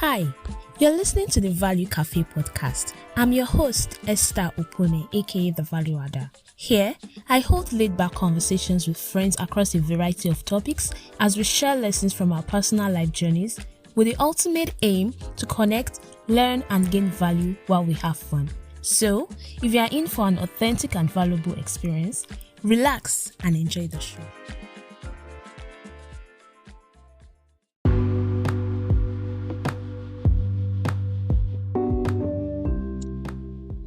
Hi, you're listening to the Value Cafe podcast. I'm your host, Esther Opone, aka The Value Adder. Here, I hold laid-back conversations with friends across a variety of topics as we share lessons from our personal life journeys with the ultimate aim to connect, learn, and gain value while we have fun. So, if you are in for an authentic and valuable experience, relax and enjoy the show.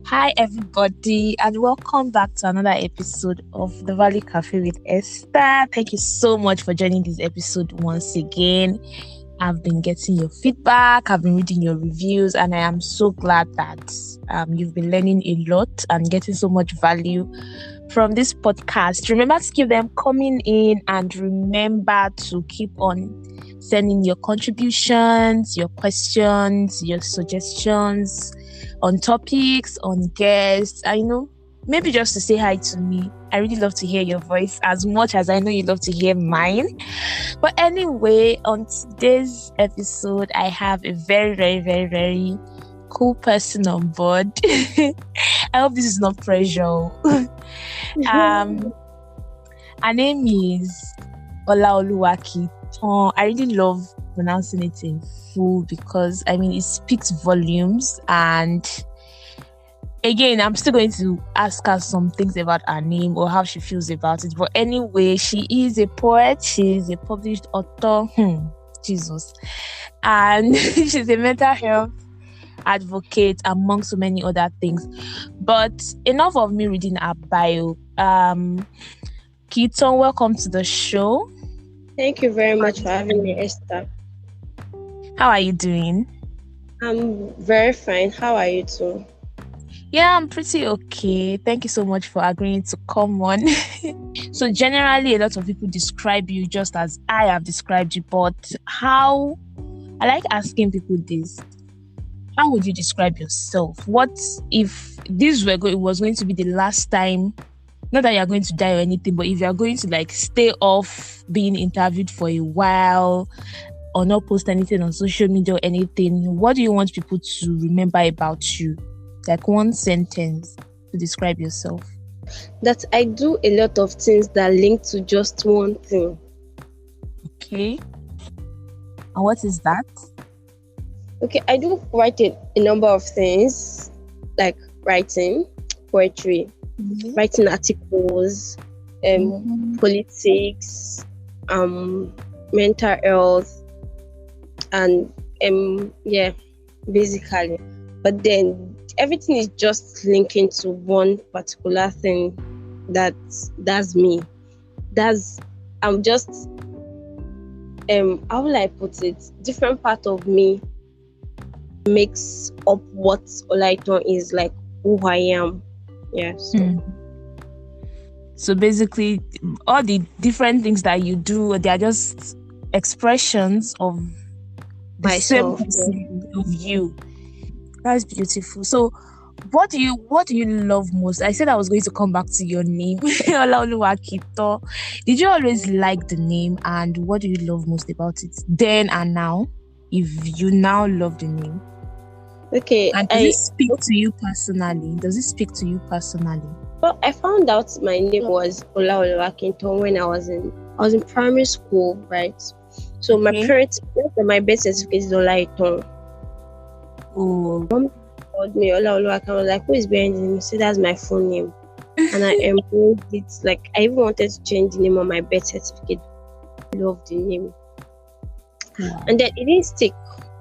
Hi everybody, and welcome back to another episode of the Value Cafe with Esther. Thank you so much for joining this episode once again. I've been getting your feedback, I've been reading your reviews, and I am so glad that you've been learning a lot and getting so much value from this podcast. Remember to keep them coming in, and remember to keep on sending your contributions, your questions, your suggestions on topics, on guests. I know, maybe just to say hi to me. I really love to hear your voice as much as I know you love to hear mine. But anyway, on today's episode, I have a very, very, very, very cool person on board. I hope this is not pressure. Her name is Olaitan. I really love pronouncing it in full because it speaks volumes. And again, I'm still going to ask her some things about her name or how she feels about it. But anyway, she is a poet, she's a published author, Jesus, and she's a mental health advocate, among so many other things. But enough of me reading her bio. Kintan, welcome to the show. Thank you very much for having me, Esther. How are you doing? I'm very fine. How are you too? Yeah, I'm pretty okay. Thank you so much for agreeing to come on. So generally, a lot of people describe you just as I have described you, but I like asking people this. How would you describe yourself? What if this was going to be the last time? Not that you're going to die or anything, but if you're going to stay off being interviewed for a while or not post anything on social media or anything, what do you want people to remember about you? Like one sentence to describe yourself. That I do a lot of things that link to just one thing. Okay. And what is that? Okay, I do write a number of things, like writing, poetry, writing articles, politics, mental health, and basically. But then everything is just linking to one particular thing. That's me. I'm just how will I put it? Different part of me makes up what Olaitan is, like who I am. Yes. So basically, all the different things that you do, they are just expressions of the myself, same person of you. That's beautiful. So, what do you love most? I said I was going to come back to your name, Olaitan. Did you always like the name, and what do you love most about it then and now? If you now love the name, okay. And does it speak to you personally? Well, I found out my name was Olaitan when I was in primary school, right? So my parents, my birth certificate is Olaitan. Oh. Mom called me Olaitan. I was like, who is behind the name? She said, that's my full name. And I embraced it. Like, I even wanted to change the name on my birth certificate. I love the name. Wow. And then it didn't stick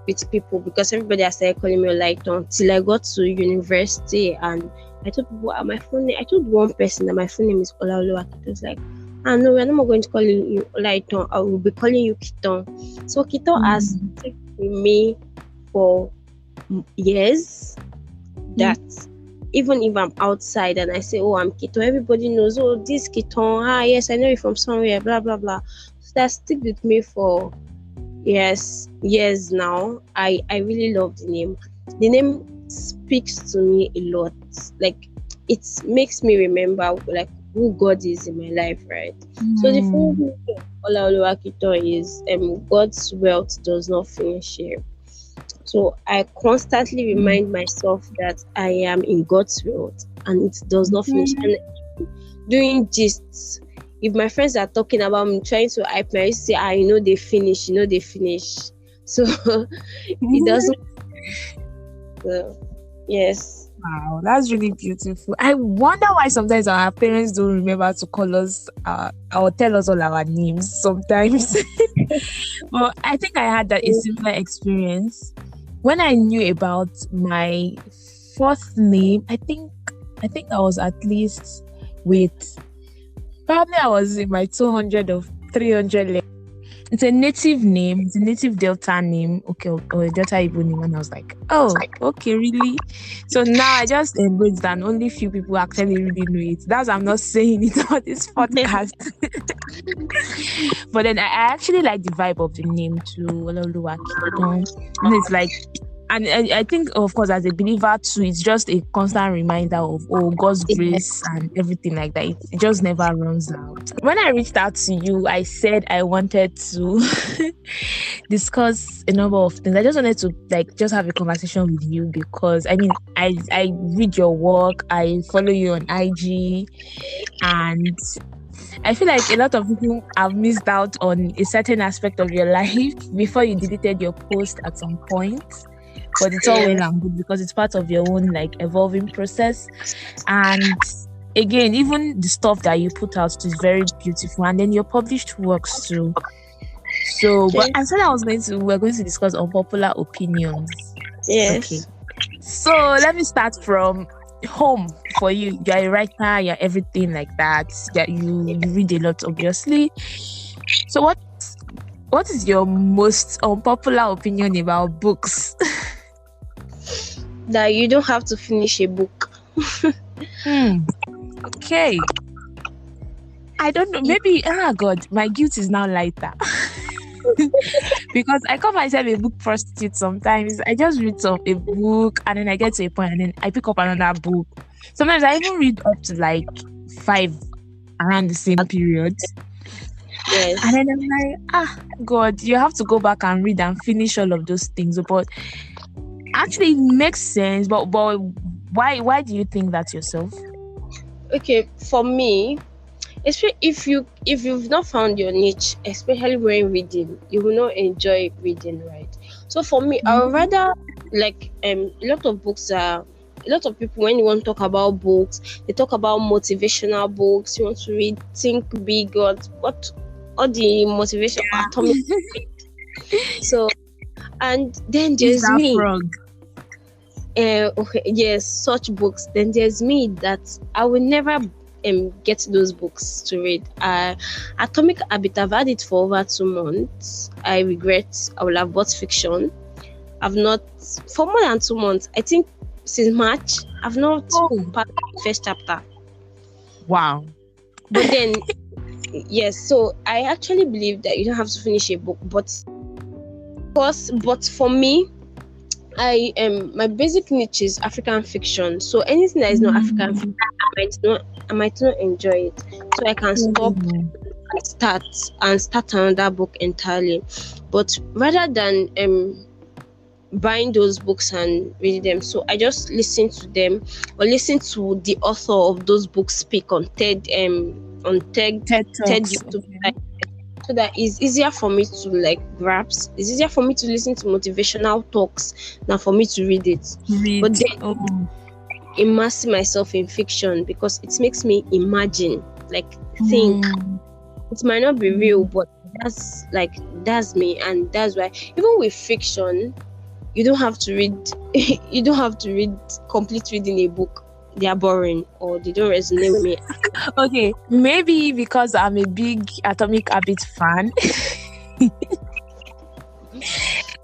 with people because everybody has started calling me Olaitan till I got to university, and I told people my full name. I told one person that my full name is Olaitan. It was like, no, we're not going to call you Olaitan. I will be calling you Kintan. So Kintan has taken me for years. That even if I'm outside and I say, I'm Kintan, everybody knows, this Kintan, yes, I know you from somewhere, blah blah blah. So that stick with me for years now. I really love the name. The name speaks to me a lot. Like, it makes me remember who God is in my life, right? So the full meaning of Olaitan is God's wealth does not finish here. So I constantly remind myself that I am in God's world and it does not finish. And doing gists, if my friends are talking about me, trying to hype me, I used to say, they finish, they finish. So it doesn't. So, yes. Wow, that's really beautiful. I wonder why sometimes our parents don't remember to call us or tell us all our names sometimes. But I think I had a similar experience when I knew about my fourth name. I think I was at least probably I was in my 200 or 300 level. It's a native name. It's a native Delta name. Okay, or a Delta Igbo name. And I was like, oh, okay, really? So now I just embrace that and only few people actually really know it. That's I'm not saying it on this podcast. But then I actually like the vibe of the name too. And it's like, and I think, of course, as a believer too, it's just a constant reminder of God's grace and everything like that. It just never runs out. When I reached out to you, I said I wanted to discuss a number of things. I just wanted to just have a conversation with you because I read your work, I follow you on IG, and I feel like a lot of people have missed out on a certain aspect of your life before you deleted your post at some point. But it's all well and good because it's part of your own evolving process. And again, even the stuff that you put out is very beautiful, and then your published works too. So, but I said we're going to discuss unpopular opinions. Yes. Okay. So let me start from home for you. You're a writer, you're everything like that. You read a lot, obviously. So what is your most unpopular opinion about books? That you don't have to finish a book. Okay. I don't know. Maybe, God, my guilt is now lighter. Because I call myself a book prostitute sometimes. I just read a book and then I get to a point and then I pick up another book. Sometimes I even read up to 5 around the same period. Yes. And then I'm like, God, you have to go back and read and finish all of those things. But actually, it makes sense. But why do you think that yourself? Okay, for me, especially if you've not found your niche, especially when reading, you will not enjoy reading, right? So for me, I would rather a lot of books are. A lot of people, when you want to talk about books, they talk about motivational books. You want to read Think Big, all the motivation atomic. So, and then there's me. Okay, yes, such books. Then there's me that I will never get those books to read. Atomic Habit, I've had it for over 2 months. I regret. I will have bought fiction. I've not for more than 2 months. I think since March, I've not passed the first chapter. Wow. But then, yes. So I actually believe that you don't have to finish a book, but for me, my basic niche is African fiction. So anything that is not African fiction, I might not enjoy it. So I can stop and start another book entirely. But rather than buying those books and reading them, so I just listen to them or listen to the author of those books speak on TED YouTube. So that it's easier for me to grasp. It's easier for me to listen to motivational talks than for me to read it. But then immerse myself in fiction because it makes me imagine, think. It might not be real, but that's me, and that's why even with fiction, you don't have to read. You don't have to read complete reading a book. They are boring or they don't resonate with me. Okay, maybe because I'm a big Atomic Habit fan.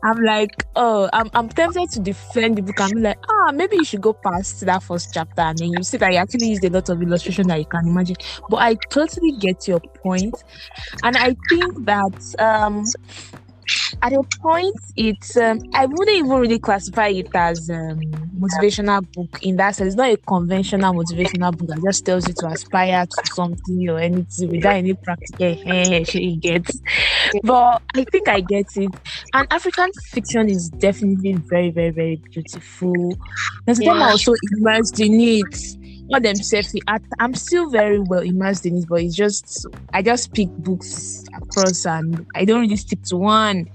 I'm tempted to defend the book. I'm like, maybe you should go past that first chapter and then you see that you actually used a lot of illustration that you can imagine. But I totally get your point. And I think that at a point, it's I wouldn't even really classify it as motivational book in that sense. It's not a conventional motivational book that just tells you to aspire to something or anything without any practical she gets. But I think I get it. And African fiction is definitely very, very, very beautiful. There's a time I Yeah. was so immersed in it. Not themselves. I'm still very well immersed in it, but it's just I just pick books across and I don't really stick to one.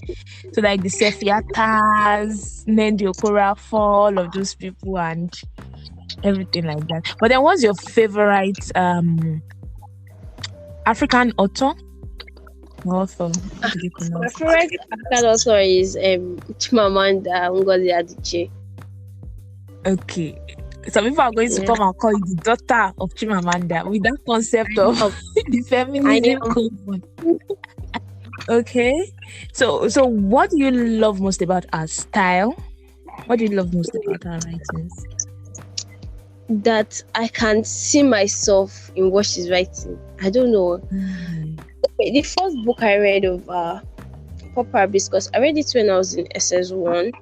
So like the Sefiatas, Nendi Okora, all of those people and everything like that. But then what's your favorite African author? Author. What do you My pronounce? favorite African author is Chimamanda Ngozi Adichie. Okay. Some people are going to Yeah. come and call you the daughter of Chimamanda with that concept of the feminism movement. Okay. So what do you love most about her style? What do you love most about her writings? That I can see myself in what she's writing. I don't know. Okay, the first book I read of Popular, because I read it when I was in SS1.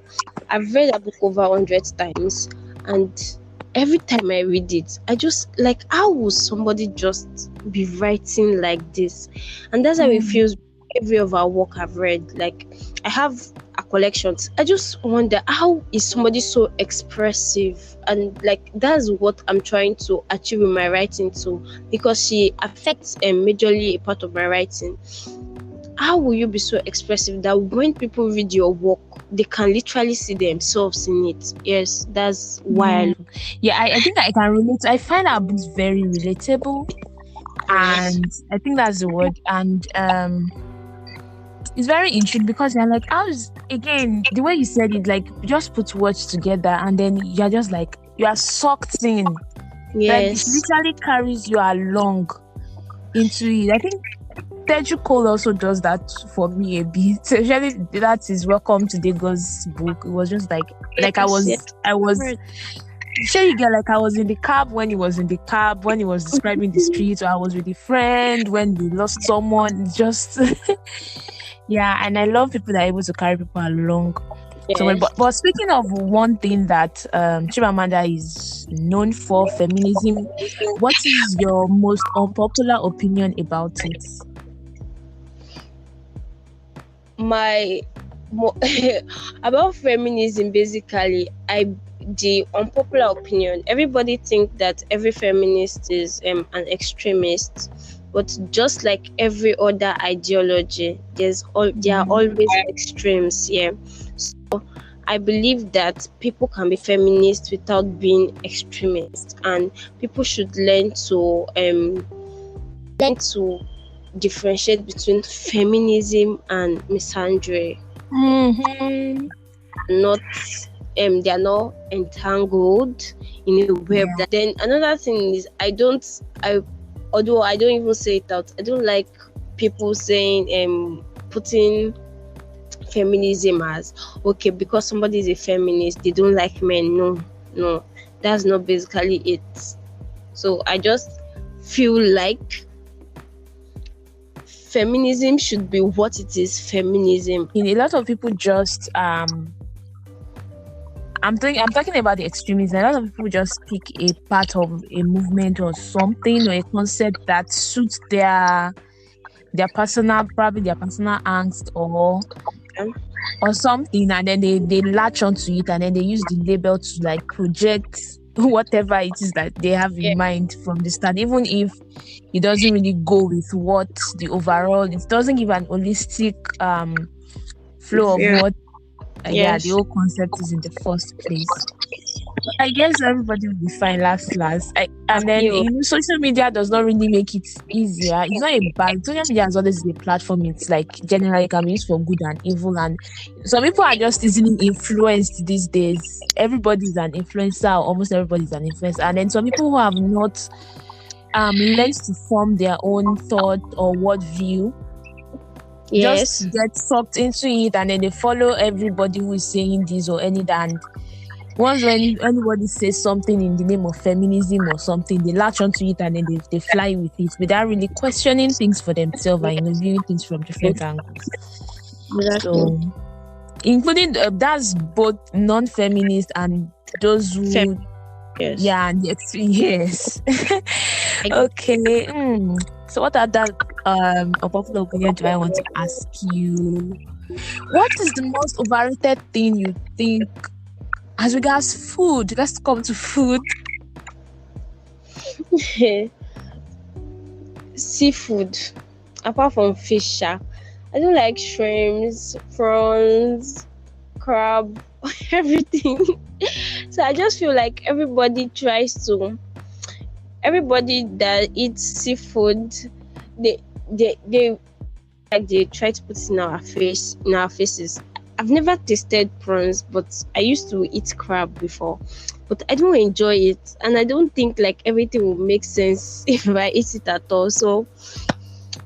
I've read a book over 100 times, and every time I read it, I just like, how would somebody just be writing like this? And that's how it feels. Every of our work I've read, like I have a collection. I just wonder, how is somebody so expressive? And like that's what I'm trying to achieve in my writing too, because she affects majorly a part of my writing. How will you be so expressive that when people read your work, they can literally see themselves in it? Yes, that's why. I think I can relate. I find our books very relatable, and I think that's the word. And it's very intriguing because you're like, again, the way you said it, like you just put words together and then you're just like, you are sucked in. Yes. Like it literally carries you along into it. I think Teju Cole also does that for me a bit. Especially that is Welcome to Lagos book. It was just like I was sure you get like I was in the cab when he was in the cab, when he was describing the streets, or I was with a friend when we lost someone. It's just yeah, and I love people that are able to carry people along. Yes. So, but speaking of one thing that Chimamanda is known for, feminism, what is your most unpopular opinion about it? About feminism, basically, the unpopular opinion, everybody think that every feminist is an extremist, but just like every other ideology, there are always extremes. Yeah, so I believe that people can be feminists without being extremists, and people should learn to differentiate between feminism and misandry. Not they are not entangled in a web. Then another thing is, although I don't even say it out, I don't like people saying putting feminism as okay, because somebody is a feminist, they don't like men. No, that's not basically it. So I just feel like feminism should be what it is, feminism. A lot of people just I'm talking about the extremism. A lot of people just pick a part of a movement or something or a concept that suits their personal, probably their personal angst or something, and then they latch onto it, and then they use the label to like project whatever it is that they have in mind from the start, even if it doesn't really go with what the overall, it doesn't give an holistic flow of what the whole concept is in the first place. I guess everybody will be fine last. And then social media does not really make it easier. It's not a bad. Social media is always a platform. It's like generally can be used for good and evil. And some people are just easily influenced these days. Everybody is an influencer. Almost everybody is an influencer. And then some people who have not learned to form their own thought or worldview, just get sucked into it, and then they follow everybody who is saying this or any that. And once when anybody says something in the name of feminism or something, they latch onto it and then they fly with it without really questioning things for themselves and viewing things from different angles. Exactly. So, including that's both non-feminist and those who, Yes. yeah, yes. I Okay. So, what other unpopular opinion do I want to ask you? What is the most overrated thing you think as regards food? Let's come to food. seafood. Apart from fish, I don't like shrimps, prawns, crab, everything. So I just feel like everybody that eats seafood, they like they try to put it in our faces. I've never tasted prawns, but I used to eat crab before. But I don't enjoy it, and I don't think like everything will make sense if I eat it at all. So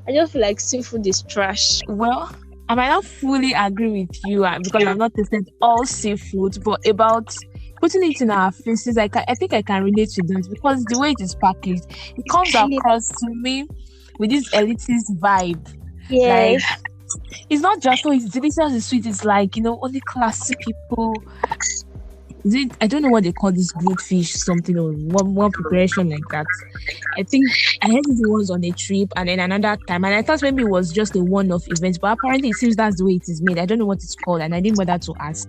I just feel like seafood is trash. Well, I might not fully agree with you because I've not tasted all seafood, but about putting it in our faces, I think I can relate to that because the way it is packaged, it comes across to me with this elitist vibe. Like, Yes, it's not just, oh, it's delicious, it's sweet. It's like, only classy people. I don't know what they call this grilled fish, something or one preparation like that. I think I heard it was on a trip and then another time, and I thought maybe it was just a one-off event, but apparently it seems that's the way it is made. I don't know what it's called, and I didn't bother to ask.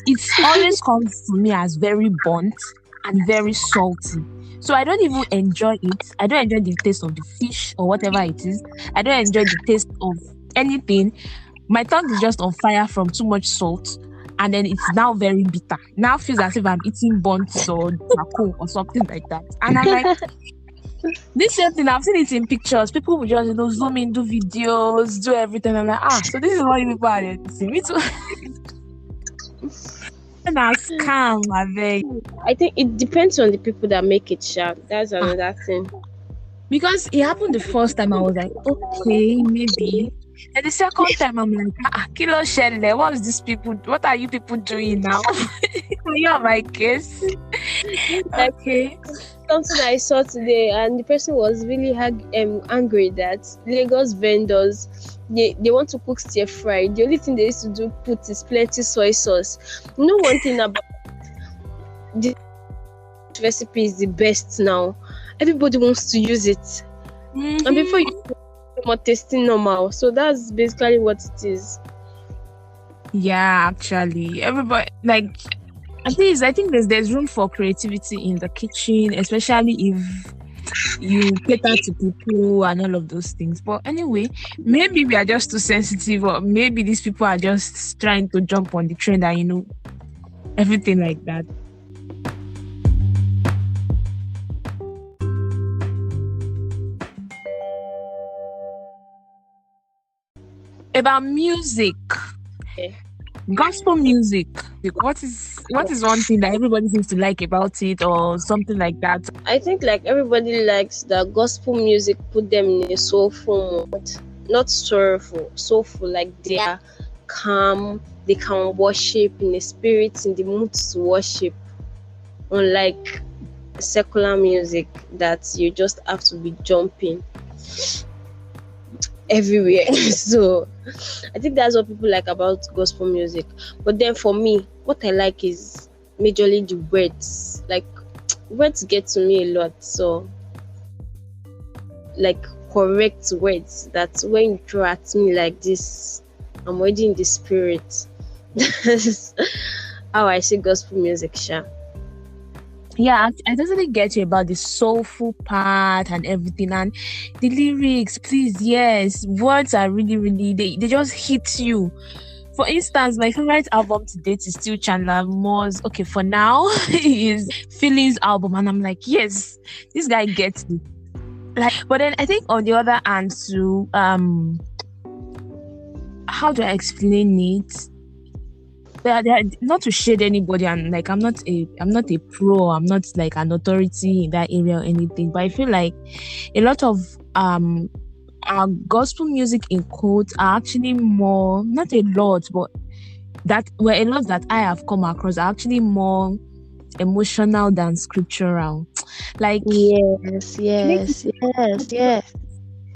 It always comes to me as very burnt and very salty. So I don't even enjoy it. I don't enjoy the taste of the fish or whatever it is. I don't enjoy the taste of anything. My tongue is just on fire from too much salt. And then it's now very bitter. Now feels as if I'm eating burnt or charcoal or something like that. And I'm like, this same thing, I've seen it in pictures. People will just, zoom in, do videos, do everything. I'm like, so this is what you people are editing. Me too. And I scam, I beg. I think it depends on the people that make it sharp. That's another thing. Because it happened the first time, I was like, okay, maybe. And the second time, I'm like, Kilo Shelle, what are you people doing now? You are my case. Okay. Something I saw today, and the person was really angry that Lagos vendors, they want to cook stir fry. The only thing they used to do put is plenty soy sauce. You know one thing about this recipe is the best now. Everybody wants to use it. Mm-hmm. And before you more tasting normal. So that's basically what it is. Yeah, actually. Everybody, like, at least I think there's room for creativity in the kitchen, especially if you cater to people and all of those things. But anyway, maybe we are just too sensitive, or maybe these people are just trying to jump on the trend and everything like that. About music. Okay. Gospel music. What is one thing that everybody seems to like about it, or something like that? I think like everybody likes that gospel music put them in a soulful mode, not sorrowful, soulful. Like they are calm, they can worship in the spirit, in the mood to worship. Unlike secular music that you just have to be jumping everywhere. So I think that's what people like about gospel music. But then for me, what I like is majorly the words. Like words get to me a lot. So like correct words that when you throw at me like this, I'm already in the spirit. That's how I see gospel music, Sha. Yeah, I totally get you about the soulful part and everything, and the lyrics. Please, yes, words are really, really they just hit you. For instance, my favorite album to date is still Chandler Moore's. Okay, for now, is Feelings album, and I'm like, yes, this guy gets it. Like, but then I think on the other hand, too, how do I explain it? They're not to shade anybody, and like I'm not a pro, I'm not like an authority in that area or anything, but I feel like a lot of our gospel music in quotes are actually more, not a lot, but a lot that I have come across are actually more emotional than scriptural. Like yes.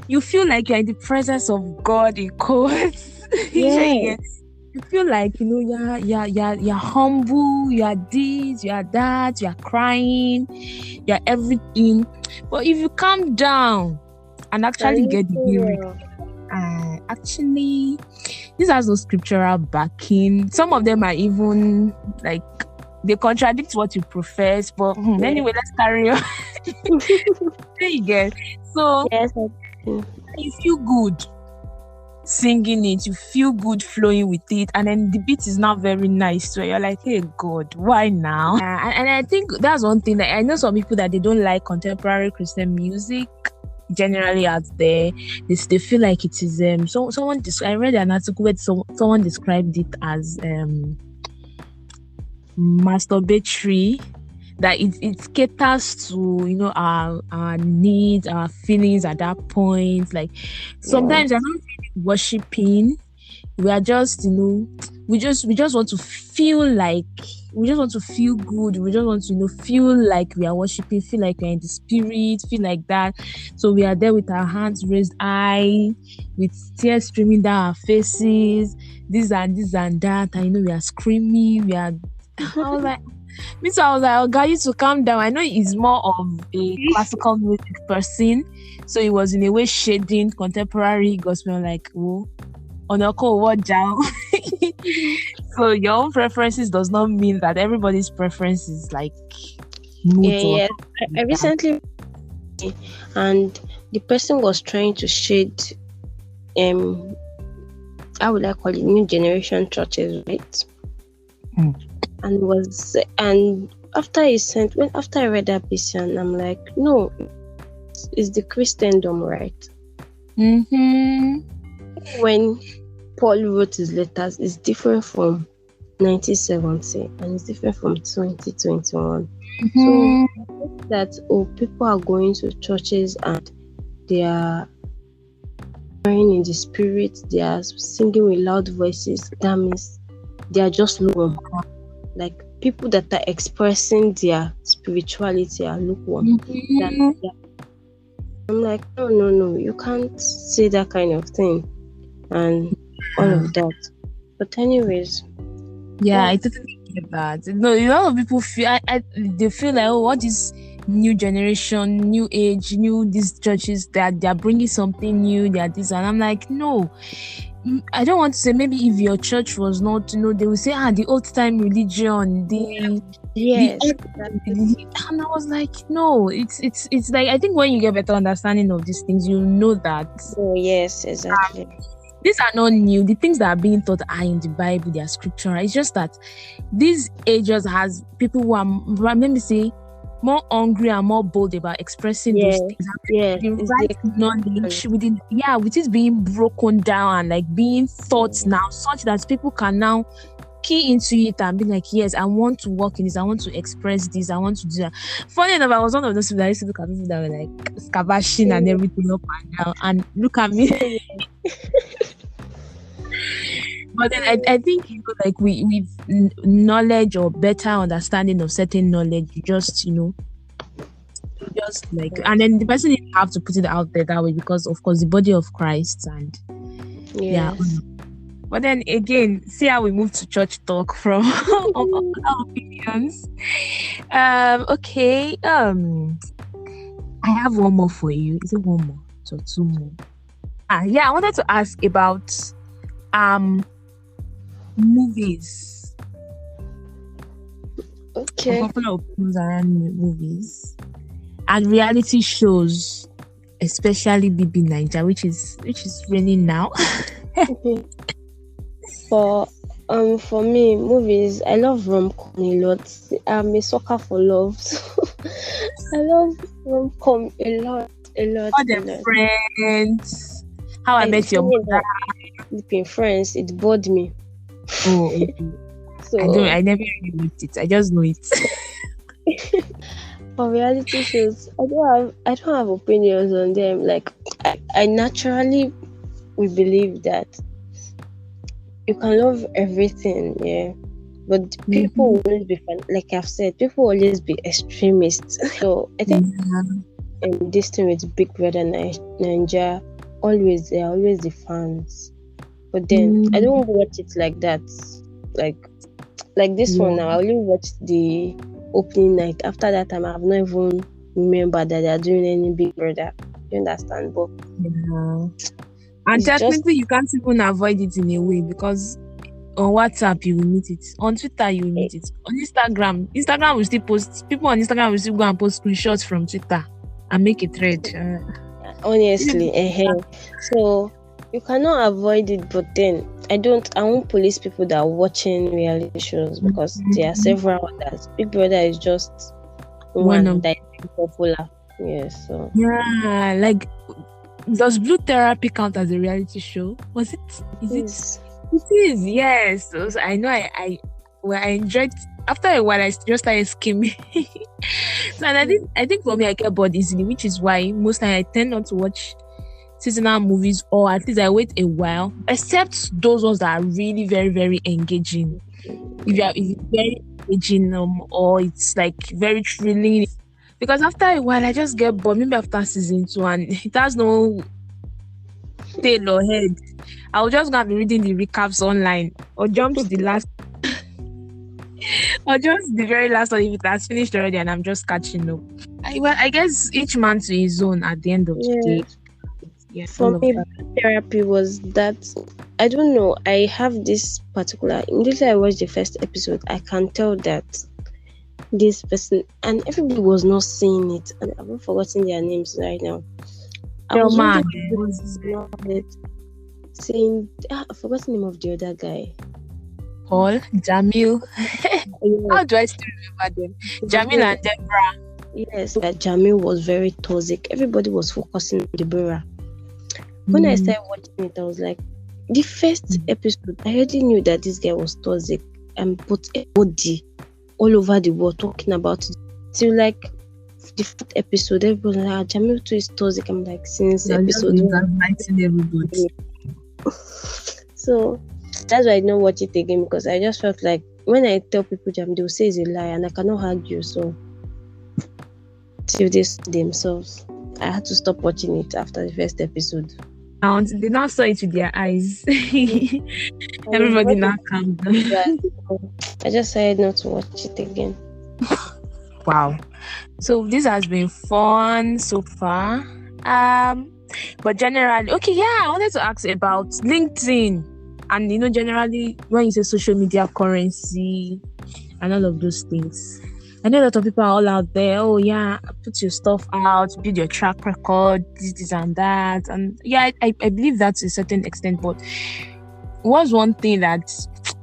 You feel like you're in the presence of God in quotes. Yeah. You feel like you're humble, you're this, you're that, you're crying, you're everything. But if you calm down and actually get the lyrics, actually, this has no scriptural backing. Some of them are even like they contradict what you profess. But anyway, let's carry on. There you get. So Yes. you feel good singing it, you feel good flowing with it, and then the beat is not very nice, so you're like, hey God, why now? And I think that's one thing that I know some people that they don't like contemporary Christian music generally out there. They feel like it is I read an article where someone described it as masturbatory, that it caters to our needs, our feelings at that point. Like sometimes you're not really worshiping, we are just we just want to feel like, we just want to feel good, we just want to feel like we are worshiping, feel like we're in the spirit, feel like that. So we are there with our hands raised high, with tears streaming down our faces, this and that, and we are screaming, we are I was like, oh God, you to calm down. I know he's more of a classical music person, so he was in a way shading contemporary gospel, like, oh, Onoko, what down. So your own preferences does not mean that everybody's preference is like Yeah. I recently, and the person was trying to shade how would I call it, new generation churches, right? And after I read that piece, and I'm like, no, it's the Christendom, right? When Paul wrote his letters, it's different from 1970 and it's different from 2021. So that people are going to churches and they are praying in the spirit, they are singing with loud voices, that means they are just lukewarm. Like people that are expressing their spirituality are lukewarm. I'm like, no, you can't say that kind of thing and all of that. But anyways, I totally get that. No, a lot of people feel they feel like, oh, what is new generation, new age, these churches that they're bringing something new, they're this, and I'm like, no. I don't want to say, maybe if your church was not, they will say, the old time religion, and I was like, no, it's like, I think when you get better understanding of these things, you know that. Oh yes, exactly. These are not new. The things that are being taught are in the Bible, they are scriptural. It's just that these ages has people who are, let me say, more hungry and more bold about expressing those things. The right knowledge with it being broken down and like being thought now, such that people can now key into it and be like, yes, I want to work in this, I want to express this, I want to do that. Funny enough, I was one of those people that used to look at people that were like scavashing and everything up and down, and look at me. But then I think like with knowledge or better understanding of certain knowledge, you just like, and then the person didn't have to put it out there that way, because of course the body of Christ and But then again, see how we move to church talk from our opinions. Okay. I have one more for you. Is it one more? So two more. I wanted to ask about movies. Okay. Popular opinions around movies and reality shows, especially BB Niger, which is raining now. For me, movies, I love rom-com a lot. I'm a sucker for love. So I love rom-com a lot. All the Friends, How I Met Your Mother. Sleeping Friends, it bored me. Oh, okay. So I never really looked it. I just know it. For reality shows, I don't have opinions on them. Like I naturally will believe that you can love everything, but people will always be like I've said, people will always be extremists. So I think this thing with Big Brother Ninja, they are always the fans. But then I don't watch it like that. Like this one now, I only watched the opening night. After that time, I've not even remembered that they are doing any Big Brother. You understand? But and technically, you can't even avoid it in a way, because on WhatsApp you will meet it, on Twitter you will meet it, on Instagram will still post. People on Instagram will still go and post screenshots from Twitter and make a thread. Honestly, so you cannot avoid it. But then I won't police people that are watching reality shows, because there are several others. Big Brother is just one that is popular. Yes. So like, does Blue Therapy count as a reality show? Was it? Is it? It is, yes. So I know I enjoyed. After a while, I just started skimming. So, and I think for me, I get bored easily, which is why most time I tend not to watch seasonal movies, or at least I wait a while, except those ones that are really very, very engaging. If it's very engaging, or it's like very thrilling, because after a while I just get bored. Maybe after season 2, and it has no tail or head. I'll just go and be reading the recaps online, or jump to the last, or just the very last one if it has finished already and I'm just catching up. I guess each man to his own at the end of the day. Yeah, for me, therapy was that, I don't know, I have this particular, immediately I watched the first episode, I can tell that this person, and everybody was not seeing it, and I've forgotten their names right now. I forgot the name of the other guy. Paul, Jamil. How do I still remember them? Jamil and Deborah. Yes, that Jamil was very toxic. Everybody was focusing on Deborah. When I started watching it, I was like, the first episode, I already knew that this guy was toxic, and put everybody all over the world talking about it. Till like the fourth episode, everybody was like, Jamil too is toxic. I'm like, since episode 1, everybody. So that's why I don't watch it again, because I just felt like when I tell people Jamil, they'll say it's a lie, and I cannot argue. So till they themselves, I had to stop watching it after the first episode. And they now saw it with their eyes. Everybody now calmed down. I just decided not to watch it again. Wow. So this has been fun so far. But generally, I wanted to ask about LinkedIn. And generally, when you say social media currency and all of those things, I know a lot of people are all out there. Oh yeah, put your stuff out, build your track record, this and that. And yeah, I believe that to a certain extent. But what's one thing that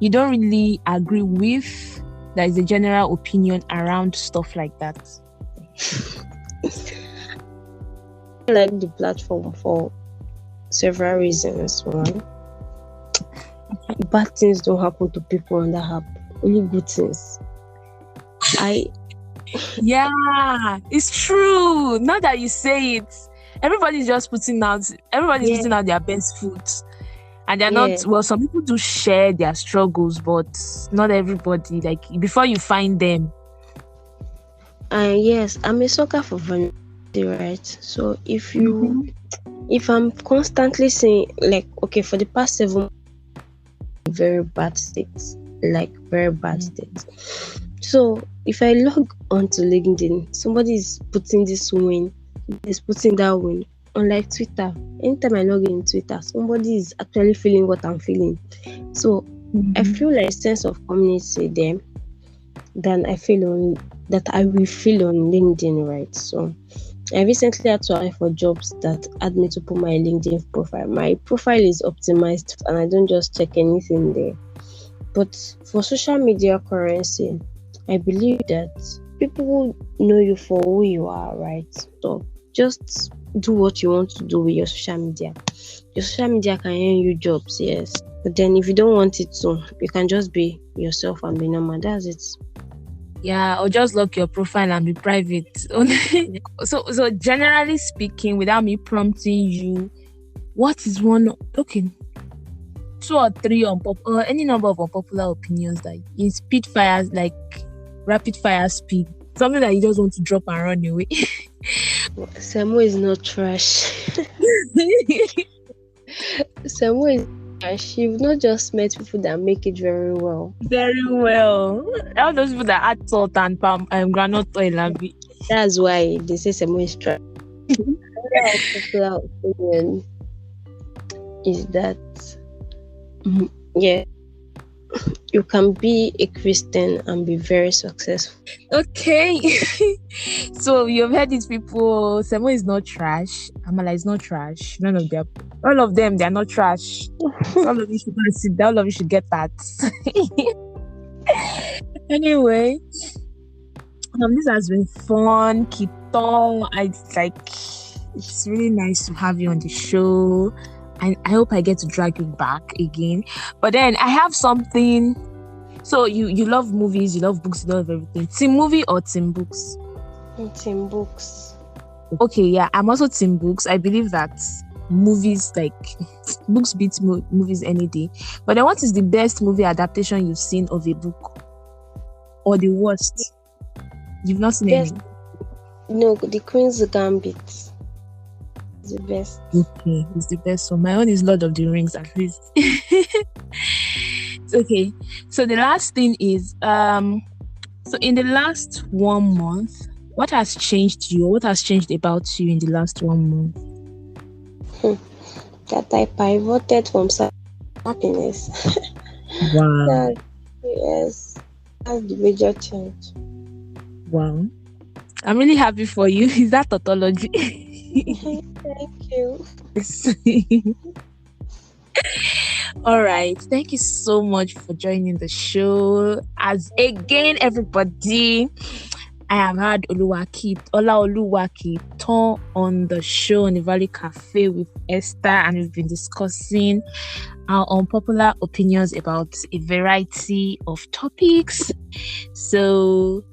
you don't really agree with, that is a general opinion around stuff like that? I like the platform for several reasons. One, bad things don't happen to people on the app, only good things. Yeah, it's true. Now that you say it, everybody's putting out their best foot, and they're not. Well, some people do share their struggles, but not everybody. Like, before you find them. Yes, I'm a sucker for vanity, right? So if I'm constantly saying, like, okay, for the past 7 months, very bad states. So if I log onto LinkedIn, somebody is putting this win, is putting that win. Unlike Twitter, anytime I log in Twitter, somebody is actually feeling what I'm feeling. So I feel like a sense of community there than I will feel on LinkedIn, right? So I recently had to apply for jobs that had me to put my LinkedIn profile. My profile is optimized and I don't just check anything there. But for social media currency, I believe that people will know you for who you are, right? So just do what you want to do with your social media. Your social media can earn you jobs, yes. But then if you don't want it to, you can just be yourself and be normal. That's it. Yeah, or just lock your profile and be private. So generally speaking, without me prompting you, what is 2 or 3 or any number of unpopular opinions that in speed fires, like rapid fire speed, something that you just want to drop and run away? Samo is not trash. Samo is And you've not just met people that make it very well. Very well. All those people that add salt and palm granite oil and be. That's why they say someone is trying. Another popular opinion is that yeah, you can be a Christian and be very successful. Okay. So you've heard these people, Semo is not trash, Amala is not trash. None of them. All of them, they are not trash. All of you should consider, all of you should get that. Anyway, this has been fun. Kintan, it's really nice to have you on the show. And I hope I get to drag you back again. But then I have something. So you love movies, you love books, you love everything. Team movie or team books? Team books. Okay, yeah, I'm also team books. I believe that movies, books beat movies any day. But then what is the best movie adaptation you've seen of a book? Or the worst? You've not seen any? No, The Queen's Gambit. It's the best. Okay, it's the best. So my own is Lord of the Rings, at least. Okay, so the last thing is, so in the last 1 month, what has changed you? What has changed about you in the last 1 month? That I pivoted from happiness. Wow. Yes, that's the major change. Wow. I'm really happy for you. Is that tautology? Thank you. All right. Thank you so much for joining the show. As again, everybody, I have had Olaitan on the show on the Valley Cafe with Esther, and we've been discussing our unpopular opinions about a variety of topics. So,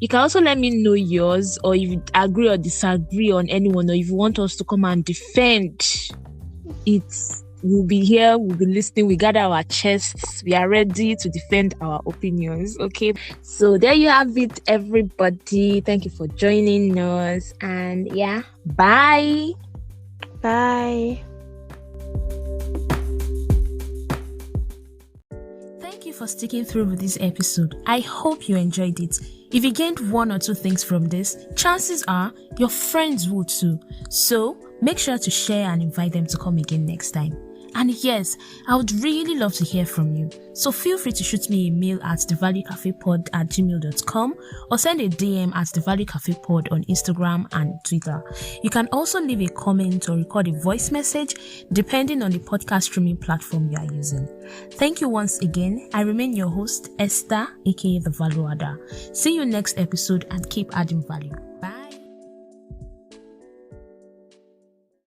you can also let me know yours, or if you agree or disagree on anyone, or if you want us to come and defend it. We'll be here, we'll be listening, we gather our chests, we are ready to defend our opinions. Okay, so there you have it, everybody. Thank you for joining us, and yeah, bye. Thank you for sticking through with this episode. I hope you enjoyed it. If you gained 1 or 2 things from this, chances are your friends will too. So make sure to share and invite them to come again next time. And yes, I would really love to hear from you. So feel free to shoot me a mail at thevalleycafepod@gmail.com or send a DM at thevalleycafepod on Instagram and Twitter. You can also leave a comment or record a voice message depending on the podcast streaming platform you are using. Thank you once again. I remain your host, Esther, aka The Value Adder. See you next episode and keep adding value.